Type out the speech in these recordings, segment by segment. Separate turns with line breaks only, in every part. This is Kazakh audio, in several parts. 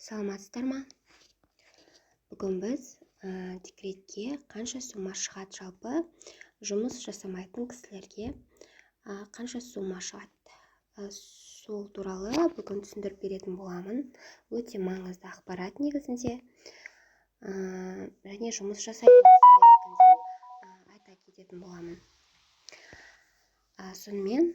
Саламатсыздар ма? Бүгін біз декретке қанша сума шығады жалпы, жұмыс жасамайтын кісілерге қанша сума шығады. Сол туралы бүгін түсіндіріп беретін боламын. Өте маңызды ақпарат негізінде. Және жұмыс жасайтын кісілерге айта кететін боламын. Сонымен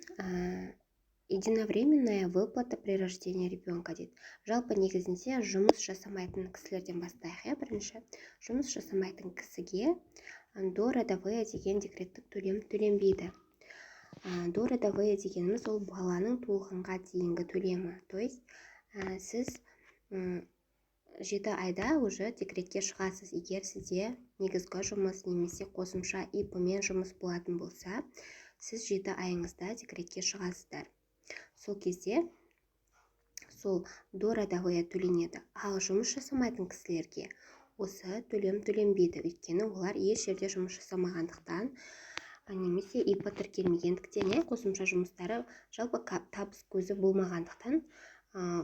единовременная выплата при рождении ребенка дейді. Жалпы негізінде жұмыс жасамайтын кісілерден бастайық. Бірінші, жұмыс жасамайтын кісіге до-родовые деген декреттік төлем төленбейді. До-родовые дегеніміз ол баланың туылғанға дейінгі төлемі. То есть сіз 7 айда уже декретке шығасыз. Егер сізде негізгі жұмыс немесе қосымша ИП-мен жұмыс болатын болса, сіз 7 айыңызда декретке шығасыздар. Сол кезде сол до-родовые төленеді. Ал жұмыс жасамайтын кісілерге осы төлем төленбейді. Өйткені олар еш жерде жұмыс жасамағандықтан немесе ИП тіркелмегендіктен, қосымша жұмыстары жалпы табыс көзі болмағандықтан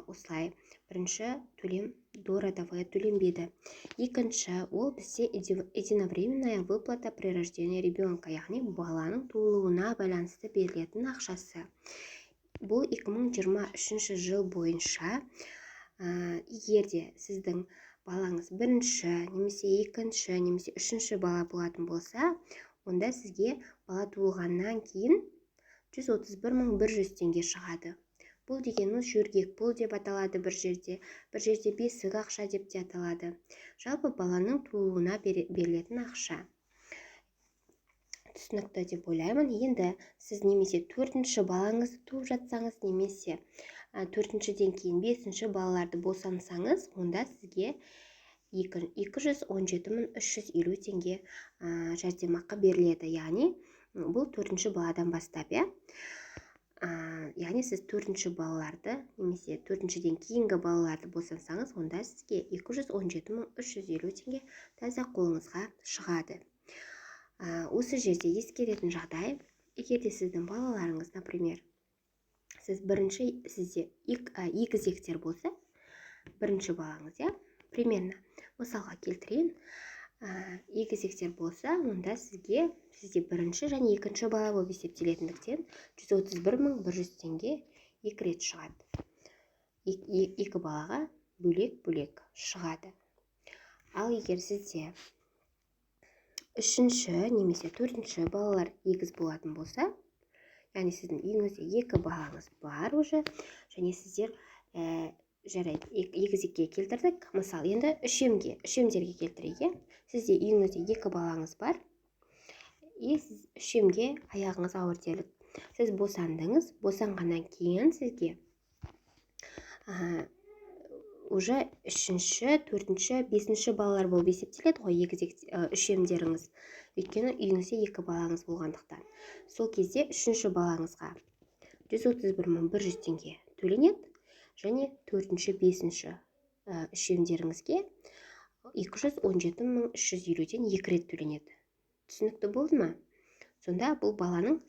осылай. Бірінші төлем до-родовые төленбейді. Екінші, ол бізде единовременная выплата при рождении ребенка, яғни баланың туылуына байланысты берілетін ақшасы. Бұл 2023 жыл бойынша егер де сіздің балаңыз бірінші, немесе екінші, немесе үшінші бала болатын болса, онда сізге бала туылғаннан кейін 131.100 теңге шығады. Бұл дегеніміз жөргек пұл деп аталады бір жерде бесік ақша деп те аталады. Жалпы баланың туылуына берілетін ақша. Түсінікті деп ойлаймын. Енді сіз немесе 4-ші балаңызды туып жатсаңыз, немесе 4-шіден кейін 5-ші балаларды босансаңыз, онда сізге 217.350 теңге жәрдемақы беріледі. Яғни бұл 4-ші баладан бастап. Яғни сіз 4-ші балаларды немесе 4-шіден кейінгі балаларды босансаңыз, онда сізге 217.350 теңге таза қолыңызға шығады. Осы жерде ескеретін жағдай, егер де сіздің балаларыңыз, например, сізде егізектер болса, бірінші балаңыз, примерно, мысалға келтірейін, егізектер болса, онда сізде бірінші және екінші бала болып есептелетіндіктен 131.100 теңге екі рет шығады. Екі балаға бөлек шығады. Ал егер сізде 3-ші немесе 4-ші балалар егіз болатын болса, яғни сіздің үйіңізде 2 балаңыз бар уже, және сіздер жарайды, егізекке келтірдік. Мысалы, енді үшемдерге келтірейік. Сізде үйіңізде 2 балаңыз бар, сіз үшемге аяғыңыз ауыр делік. Сіз босандыңыз, босанғаннан кейін сізге уже 3-ші, 4-ші, 5-ші балалар болып есептеледі ғой үшемдеріңіз. Өйткені үйіңізде 2 балаңыз болғандықтан. Сол кезде 3-ші балаңызға 131.100 теңге төленеді, және 4-ші, 5-ші үшемдеріңізге 217.350-ден 2 рет төленеді. Түсінікті болды ма? Сонда бұл баланың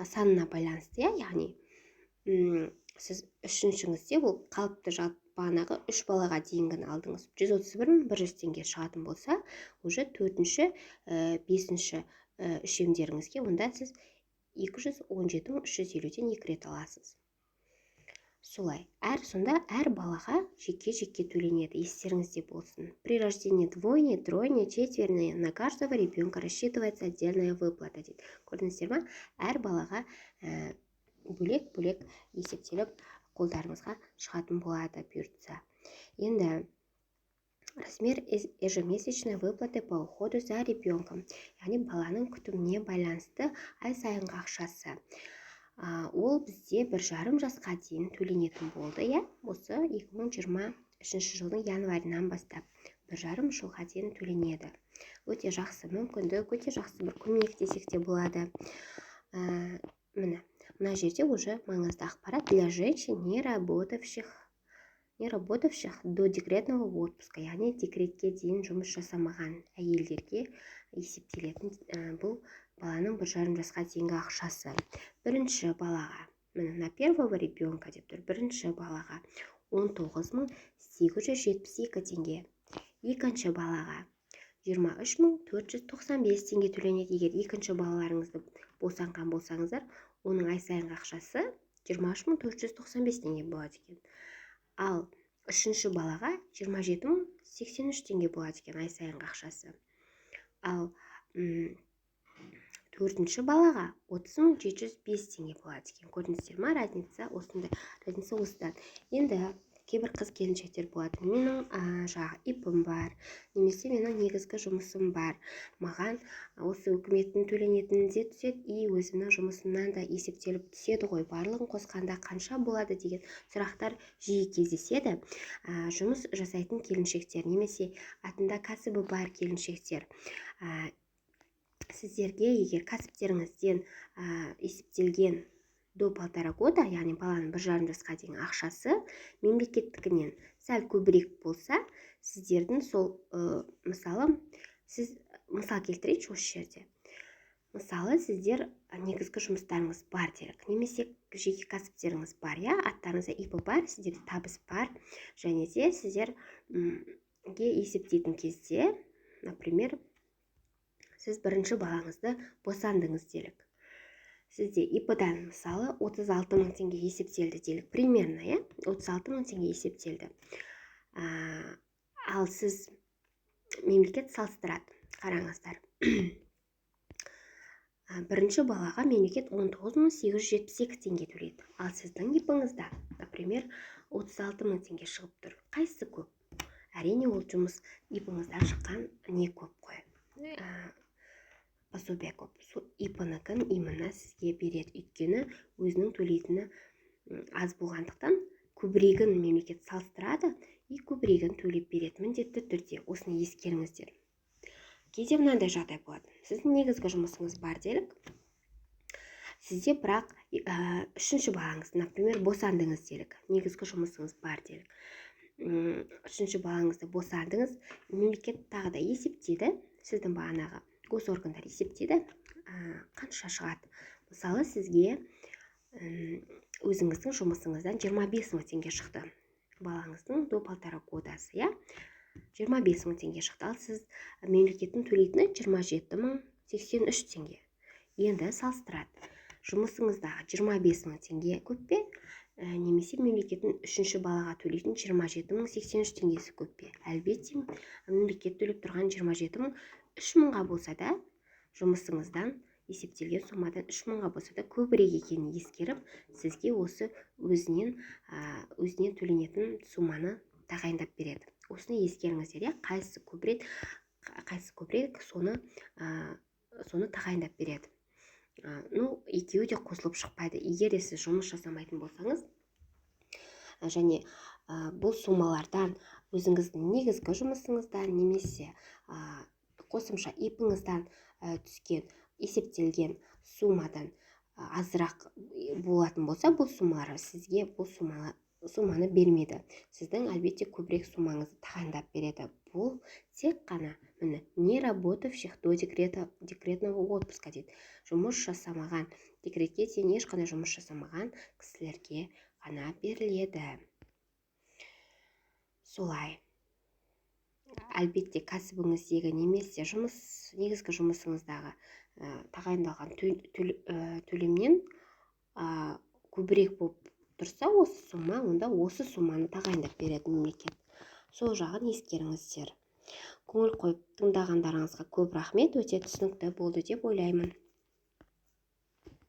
санына байланысты, яғни сіз 3-шіңізде бұл қалыпты бағанағы 3 балаға дейінгіні алдыңыз, 131.100 теңге шығатын болса, уже 4-ші, 5-ші үшемдеріңізге онда сіз 217.350-ден 2 рет аласыз. Солай. Сонда әр балаға жеке төленеді. Естеріңізде болсын. При рождении двойни, тройни, четверни на каждого ребенка рассчитывается отдельная выплата дейді. Көрдіңіздер ма? Әр балаға бөлек есептеліп қолдарыңызға шығатын болады бұйыртса. Енді размер ежемесячной выплаты по уходу за ребенком, яғни баланың күтіміне байланысты ай сайынғы ақшасы. Ол бізде 1,5 жасқа дейін төленетін болды, осы 2023 жылдың январынан бастап 1,5 жылға дейін төленеді. Өте жақсы мүмкіндік, өте жақсы бір көмек десек те болады. Мына жерде уже маңызды ақпарат для женщин, не работавших до декретного отпуска, яғни декретке дейін жұмыс жасамаған әйелдерге есептелетін бұл баланың 1,5 жасқа дейінгі ақшасы. Бірінші балаға міне на первого ребенка деп тұр, бірінші балаға 19.872 теңге. Екінші балаға 23.495 теңге төленеді. Егер екінші балаларыңызды босанған болсаңыздар, оның ай сайынғы ақшасы 23.495 теңге болады екен. Ал үшінші балаға 27.083 теңге болады екен ай сайынғы ақшасы. Ал төртінші балаға 30.705 теңге болады екен. Көрдіңіздер ма, разница осында, разница осыдан. Енді кейбір қыз келіншектер болады, менің ипім бар, немесе менің негізгі жұмысым бар, маған осы үкіметтің төленетіні де түседі, и өзімнің жұмысымнан да есептеліп түседі ғой, барлығын қосқанда қанша болады деген сұрақтар жиі кездеседі. Жұмыс жасайтын келіншектер немесе атында кәсібі бар келіншектер, сіздерге егер кәсіптеріңізден есептелген до 1,5 года, яғни баланың 1,5 жасқа дейін ақшасы мемлекеттікінен сәл көбірек болса, сіздердің сол мысалы, сіз мысал келтірейікші осы жерде. Мысалы, сіздер негізгі жұмыстарыңыз бар делік, немесе жеке кәсіптеріңіз бар, аттарыңызда ипі бар, сіздерде табыс бар, және де сіздерге есептейтін кезде, например, сіз бірінші балаңызды босандыңыз делік. Сізде ипыдан мысалы 36.000 теңге есептелді делік, примерно, 36.000 теңге есептелді. Ал сіз мемлекет салыстырады, қараңыздар. Бірінші балаға мемлекет 19.872 теңге төлейді. Ал сіздің ипыңызда, например, 36.000 теңге шығып тұр. Қайсысы көп? Әрине, ол жұмыс ипыңыздан шыққан не көп қой. Пособие көп. ИП-нікін именно сізге береді. Өйткені өзінің төлейтіні аз болғандықтан көбірегін мемлекет салыстырады, и көбірегін төлеп береді міндетті түрде. Осыны ескеріңіздер. Кейде мынандай жағдай болады. Сіздің негізгі жұмысыңыз бар делік. Сізде бірақ үшінші балаңыз, например, босандыңыз делік. Негізгі жұмысыңыз бар делік. Үшінші балаңызды босандыңыз, мемлекет тағы да есептеді, сіздің бағанағы госоргандар есептеді, қанша шығады. Мысалы, сізге өзіңіздің жұмысыңыздан 25.000 теңге шықты. Балаңыздың до 1,5 годасы, 25.000 теңге шықты. Ал сіз мемлекеттің төлейтіні 27.083 теңге. Енді салыстырады. Жұмысыңыздағы 25.000 теңге көп пе, немесе мемлекеттің үшінші балаға төлейтін 27.083 теңгесі көп пе? Әлбетте, мемлекет төлеп тұрған 27.000-3.000-ға болса да, жұмысыңыздан есептелген сомадан 3.000-ға болса да көбірек екенін ескеріп, сізге осы өзінен төленетін суманы тағайындап береді. Осыны ескеріңіздер, қайсысы көбірек, соны тағайындап береді. Екеуі де қосылып шықпайды. Егер сіз жұмыс жасамайтын болсаңыз, және бұл сумалардан өзіңіздің негізгі жұмысыңыздан немесе қосымша ипіңіздан түскен есептелген сумадан азырақ болатын болса, бұл сумалар сізге бұл суманы бермеді. Сіздің әлбетте көбірек сумаңызды тағайындап береді. Бұл тек қана не работавших до декретного отпуска дейді. Жұмыс жасамаған, декретке дейін ешқандай жұмыс жасамаған кісілерге ғана беріледі. Солай. Әлбетте кәсібіңіздегі немесе негізгі жұмысыңыздағы тағайындалған төлемнен көбірек болып тұрса осы сума, онда осы суманы тағайындап береді мемлекет. Сол жағын ескеріңіздер. Көңіл қойып тыңдағандарыңызға көп рахмет, өте түсінікті болды деп ойлаймын.